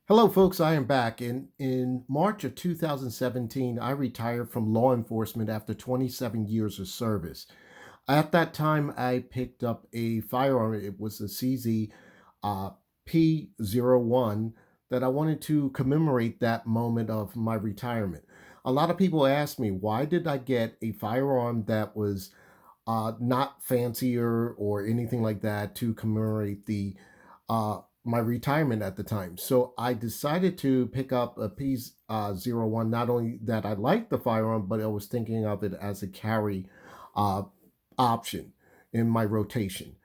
Hello, folks. I am back. In March of 2017, I retired from law enforcement after 27 years of service. At that time, I picked up a firearm. It was a CZ uh, P-01 that I wanted to commemorate that moment of my retirement. A lot of people ask me, why did I get a firearm that was not fancier or anything like that to commemorate the my retirement at the time. So I decided to pick up a P-01. Not only that I liked the firearm, but I was thinking of it as a carry uh, option in my rotation.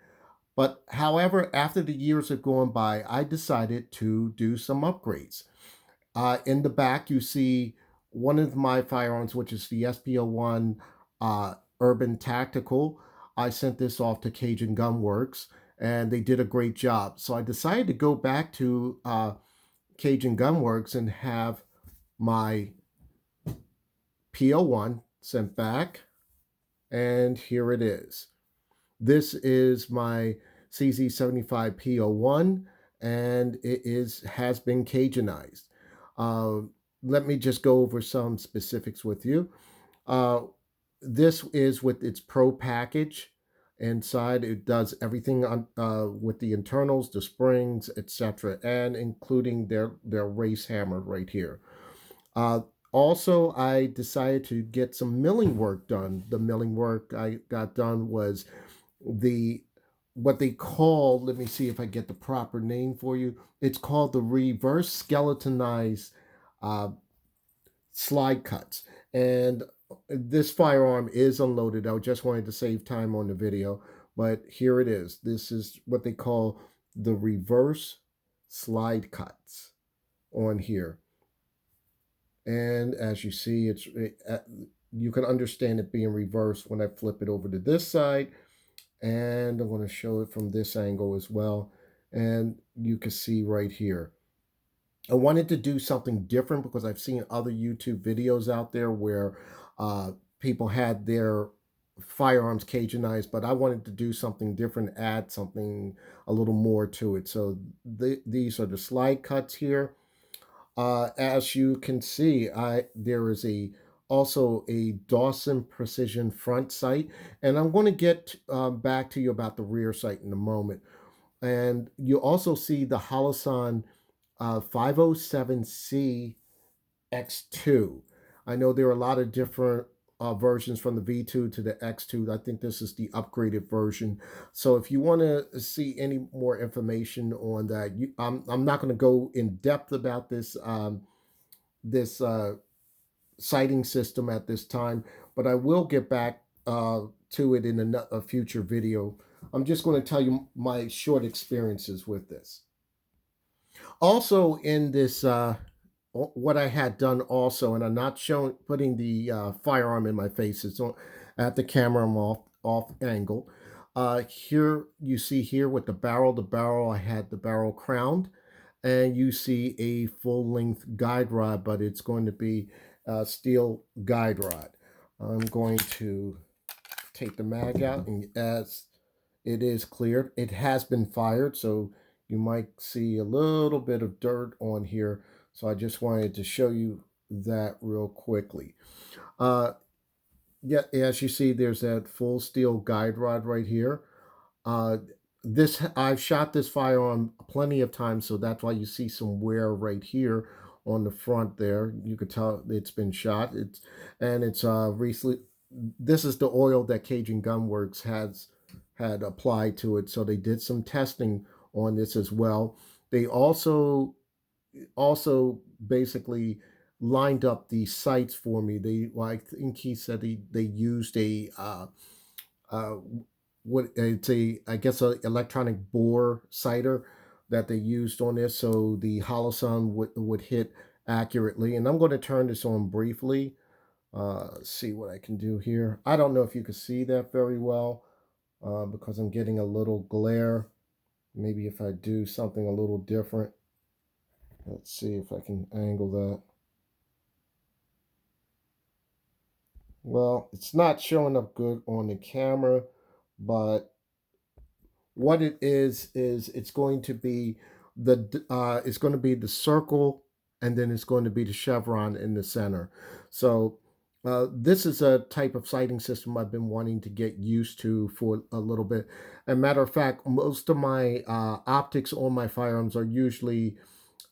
But however, after the years have gone by, I decided to do some upgrades. In the back, you see one of my firearms, which is the SP-01 Urban Tactical. I sent this off to Cajun Gunworks, and they did a great job. So I decided to go back to Cajun Gunworks and have my P-01 sent back, and here it is. This is my CZ75 P-01, and it is has been Cajunized. Uh, Let me just go over some specifics with you. Uh, this is with its Pro package. Inside, it does everything on, with the internals, the springs, etc., and including their race hammer right here. Uh, Also, I decided to get some milling work done. The milling work I got done was the what they call, let me see if I get the proper name for you. It's called the reverse skeletonized uh, slide cuts. And this firearm is unloaded. I just wanted to save time on the video, but here it is. This is what they call the reverse slide cuts on here. And as you see, you can understand it being reversed when I flip it over to this side. And I'm going to show it from this angle as well. And you can see right here. I wanted to do something different because I've seen other YouTube videos out there where people had their firearms Cajunized, but I wanted to do something different, add something a little more to it. So these are the slide cuts here. As you can see, there is a also a Dawson Precision front sight, and I'm going to get back to you about the rear sight in a moment. And you also see the Holosun 507C X2. I know there are a lot of different versions from the V2 to the X2. I think this is the upgraded version. So if you want to see any more information on that, I'm not going to go in depth about this sighting system at this time, but I will get back to it in a future video. I'm just going to tell you my short experiences with this. Also, in this, what I had done also, and I'm not showing putting the firearm in my face. It's on, at the camera. I'm off angle. Here you see here with the barrel. The barrel I had the barrel crowned, and you see a full length guide rod, but it's going to be a steel guide rod. I'm going to take the mag out, and as it is cleared, it has been fired, so you might see a little bit of dirt on here. So I just wanted to show you that real quickly. Uh, yeah, as you see, there's that full steel guide rod right here. Uh, this I've shot this firearm plenty of times, so that's why you see some wear right here on the front there. You could tell it's been shot. It's recently. This is the oil that Cajun Gunworks had applied to it, so they did some testing on this as well. They also basically lined up the sights for me. I think he said they used a uh, what it's a I guess a electronic bore sighter that they used on this, so the holosun would hit accurately. And I'm going to turn this on briefly. See what I can do here. I don't know if you can see that very well because I'm getting a little glare. Maybe if I do something a little different. Let's see if I can angle that. Well, it's not showing up good on the camera, but what it is it's going to be It's going to be the circle, and then it's going to be the chevron in the center. So this is a type of sighting system I've been wanting to get used to for a little bit. And matter of fact, most of my optics on my firearms are usually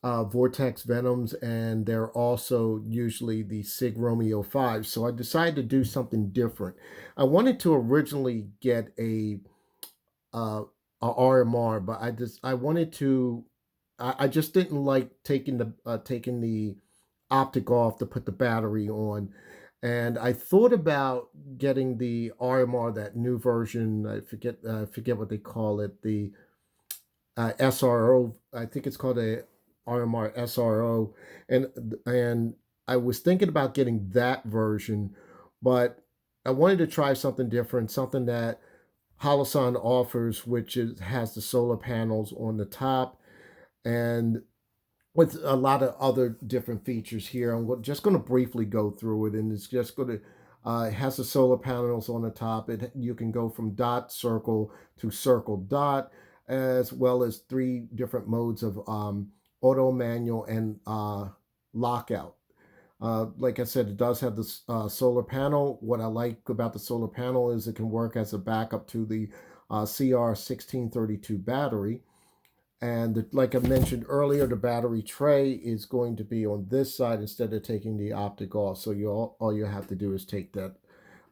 Vortex Venoms, and they're also usually the Sig Romeo 5. So I decided to do something different. I wanted to originally get uh, a RMR, but I wanted to. I just didn't like taking the optic off to put the battery on. And I thought about getting the RMR, that new version. I forget what they call it. The SRO. I think it's called a RMR SRO, and and I was thinking about getting that version, but I wanted to try something different, something that Holosun offers, which has the solar panels on the top and with a lot of other different features here. I'm just going to briefly go through it, and it's just going to it has the solar panels on the top. You can go from dot circle to circle dot, as well as three different modes of auto, manual, and lockout. Like I said, it does have the solar panel. What I like about the solar panel is it can work as a backup to the CR1632 battery. And like I mentioned earlier, the battery tray is going to be on this side instead of taking the optic off. So all you have to do is take that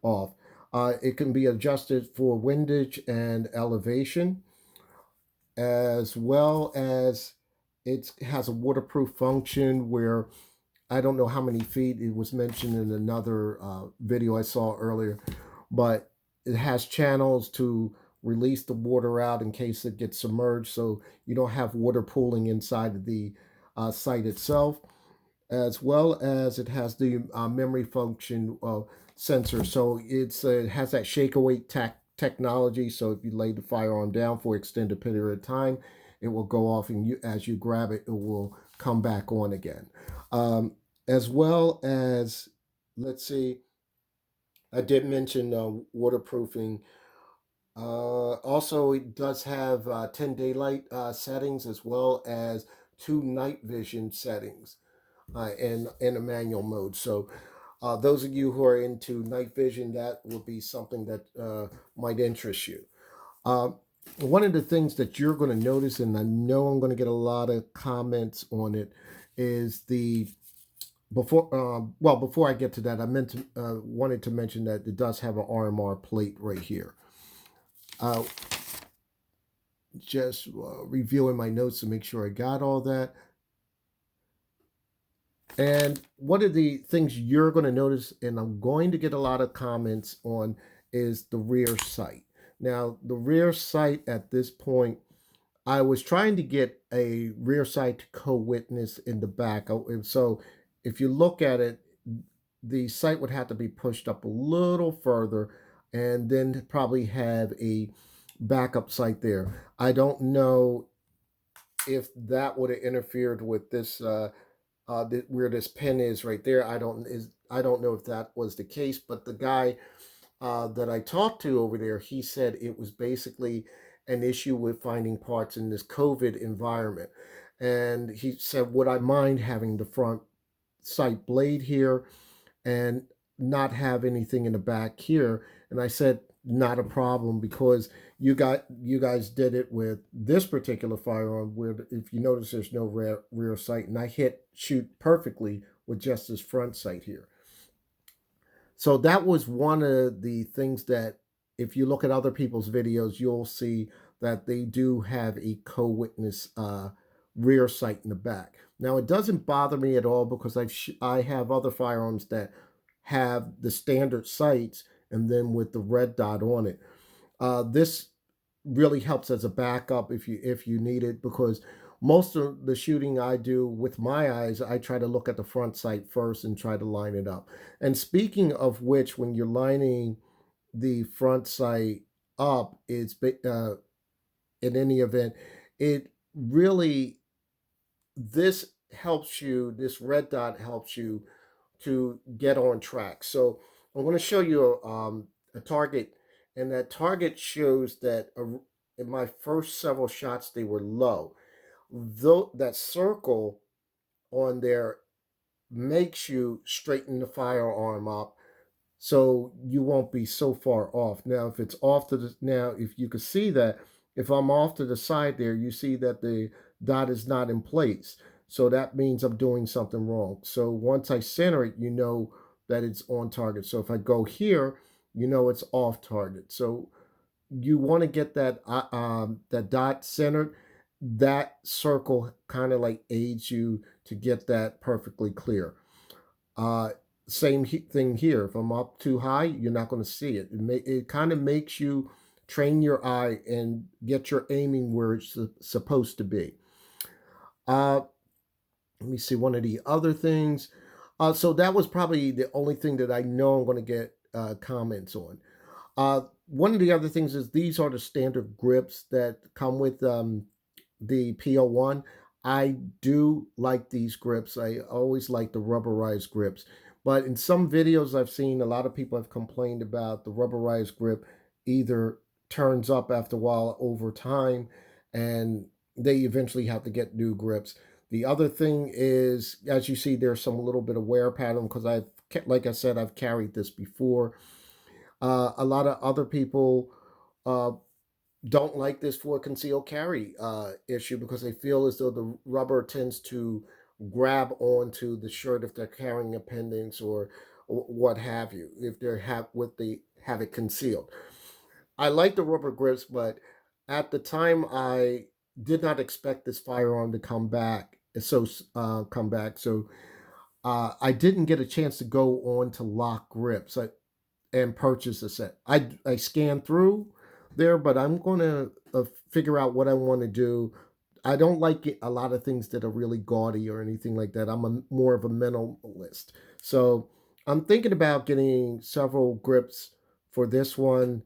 off. It can be adjusted for windage and elevation, as well as it has a waterproof function where I don't know how many feet. It was mentioned in another video I saw earlier, but it has channels to release the water out in case it gets submerged, so you don't have water pooling inside of the site itself, as well as it has the memory function sensor. So it has that shake awake technology. So if you lay the firearm down for an extended period of time, it will go off, and as you grab it, it will come back on again. Um, as well as, let's see, I did mention waterproofing. Also, it does have 10 daylight settings, as well as two night vision settings in a manual mode. So, those of you who are into night vision, that would be something that might interest you. Uh, One of the things that you're going to notice, and I know I'm going to get a lot of comments on it, is the before I get to that, I meant to wanted to mention that it does have an RMR plate right here. Uh, just reviewing my notes to make sure I got all that. And one of the things you're going to notice, and I'm going to get a lot of comments on, is the rear sight. Now, the rear sight at this point, I was trying to get a rear sight to co-witness in the back. So if you look at it, the sight would have to be pushed up a little further and then probably have a backup sight there. I don't know if that would have interfered with this where this pin is right there. I don't know if that was the case, but the guy that I talked to over there, he said it was basically an issue with finding parts in this COVID environment. And he said, would I mind having the front sight blade here and not have anything in the back here? And I said, not a problem, because you guys did it with this particular firearm where, if you notice, there's no rear sight, and I shoot perfectly with just this front sight here. So that was one of the things that, if you look at other people's videos, you'll see that they do have a co-witness rear sight in the back. Now, it doesn't bother me at all, because I have other firearms that have the standard sights and then with the red dot on it. This really helps as a backup if you need it, because most of the shooting I do with my eyes, I try to look at the front sight first and try to line it up. And speaking of which, when you're lining the front sight up, in any event, it really, this helps you. This red dot helps you to get on track. So I'm going to show you a target, and that target shows that in my first several shots they were low. Though that circle on there makes you straighten the firearm up so you won't be so far off. Now, if it's off to the now, if you could see that, if I'm off to the side there, you see that the dot is not in place. So that means I'm doing something wrong. So once I center it, you know that it's on target. So if I go here, you know it's off target. So you want to get that dot centered. That circle kind of like aids you to get that perfectly clear. Uh, thing here. If I'm up too high, you're not going to see it. It kind of makes you train your eye and get your aiming where it's supposed to be. Uh, Let me see one of the other things. So that was probably the only thing that I know I'm going to get comments on. One of the other things is these are the standard grips that come with the P-01. I do like these grips. I always like the rubberized grips. But in some videos I've seen, a lot of people have complained about the rubberized grip either turns up after a while over time and they eventually have to get new grips. The other thing is, as you see, there's some little bit of wear pattern because like I said, I've carried this before. A lot of other people uh, don't like this for a concealed carry issue because they feel as though the rubber tends to grab onto the shirt if they're carrying appendix or what have you, if they have it concealed. I like the rubber grips, but at the time I did not expect this firearm to come back. So I didn't get a chance to go on to lock grips and purchase a set. I scanned through there, but I'm going to figure out what I want to do. I don't like a lot of things that are really gaudy or anything like that. More of a minimalist. So I'm thinking about getting several grips for this one,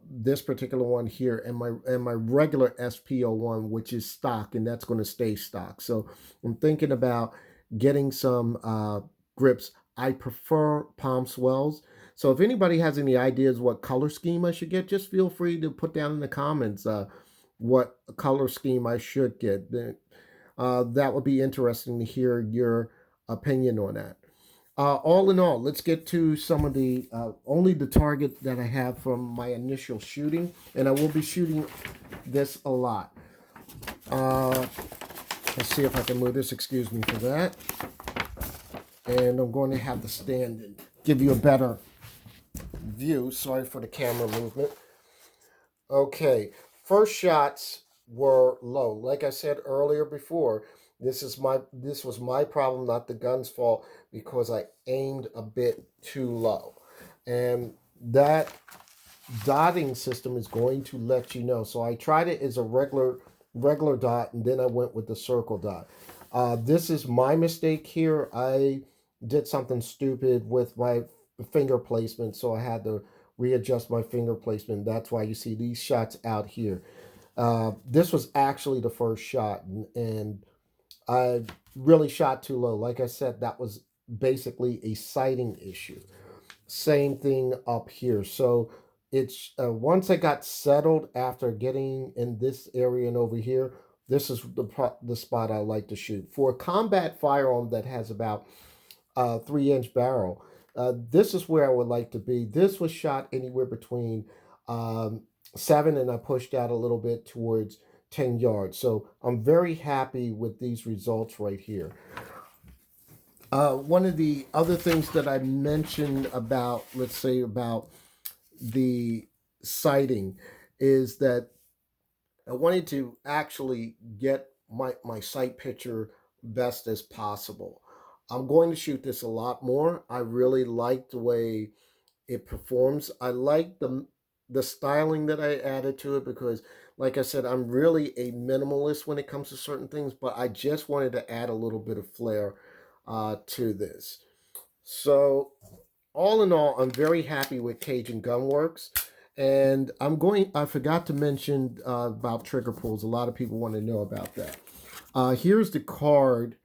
this particular one here, and my regular SP-01, which is stock, and that's going to stay stock. So I'm thinking about getting some grips. I prefer palm swells. So if anybody has any ideas what color scheme I should get, just feel free to put down in the comments what color scheme I should get. That would be interesting to hear your opinion on that. All in all, let's get to some of the only the target that I have from my initial shooting, and I will be shooting this a lot. Uh, let's see if I can move this. Excuse me for that. And I'm going to have the stand and give you a better view. Sorry for the camera movement. Okay, first shots were low. Like I said earlier before, this was my problem, not the gun's fault, because I aimed a bit too low. And that dotting system is going to let you know. So I tried it as a regular dot, and then I went with the circle dot. This is my mistake here. I did something stupid with my finger placement, so I had to readjust my finger placement. That's why you see these shots out here. This was actually the first shot, and I really shot too low. Like I said, that was basically a sighting issue. Same thing up here. So it's once I got settled after getting in this area and over here, this is the spot I like to shoot. For a combat firearm that has about 3-inch barrel, this is where I would like to be. This was shot anywhere between 7 and I pushed out a little bit towards 10 yards. So I'm very happy with these results right here. One of the other things that I mentioned about, let's say, about the sighting is that I wanted to actually get my sight picture best as possible. I'm going to shoot this a lot more. I really like the way it performs. I like the styling that I added to it because, like I said, I'm really a minimalist when it comes to certain things, but I just wanted to add a little bit of flair to this. So, all in all, I'm very happy with Cajun Gunworks. And I forgot to mention about trigger pulls. A lot of people want to know about that. Here's the card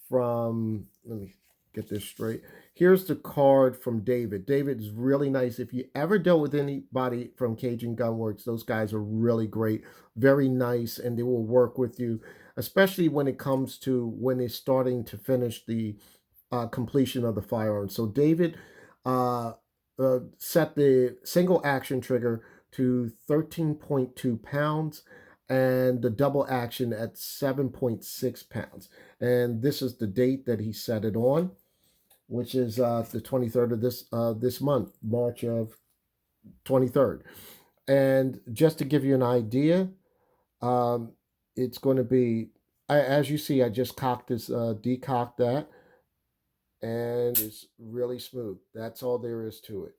from, let me get this straight. Here's the card from David. David is really nice. If you ever dealt with anybody from Cajun Gunworks, those guys are really great, very nice, and they will work with you, especially when it comes to when they're starting to finish the completion of the firearm. So David uh, set the single action trigger to 13.2 pounds and the double action at 7.6 pounds. And this is the date that he set it on, which is the 23rd of this month, March of 23rd. And just to give you an idea, um, it's going to be, as you see, I just cocked this, decocked that, and it's really smooth. That's all there is to it.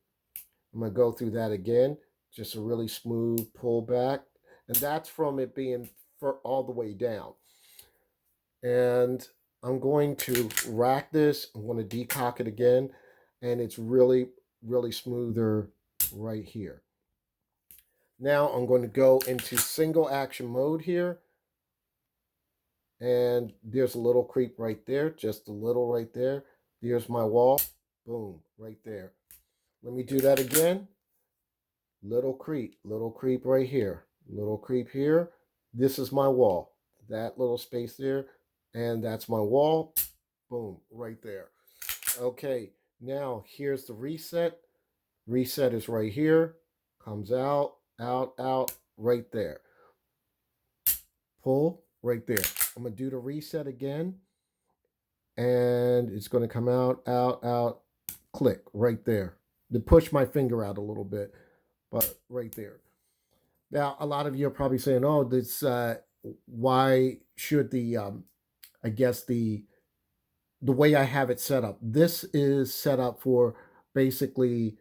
I'm going to go through that again, just a really smooth pullback, and that's from it being all the way down. And I'm going to rack this. I'm going to decock it again, and it's really, really smoother right here. Now I'm going to go into single action mode here, and there's a little creep right there, just a little right there. There's my wall, boom, right there. Let me do that again. Little creep right here, little creep here. This is my wall, that little space there, and that's my wall, boom, right there. Okay, now here's the reset. Reset is right here, comes out, out, right there. Pull, right there. I'm gonna do the reset again, and it's gonna come out, click, right there. To push my finger out a little bit, but right there. Now, a lot of you are probably saying, "Oh, this why should the I guess the way I have it set up. This is set up for basically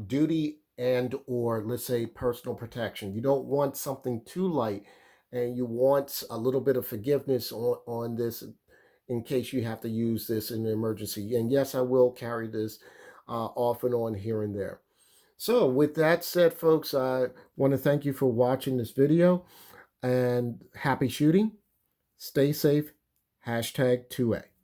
duty and or let's say personal protection. You don't want something too light, and you want a little bit of forgiveness on this in case you have to use this in an emergency. And yes, I will carry this off and on here and there. So with that said, folks, I want to thank you for watching this video and happy shooting. Stay safe. Hashtag 2A.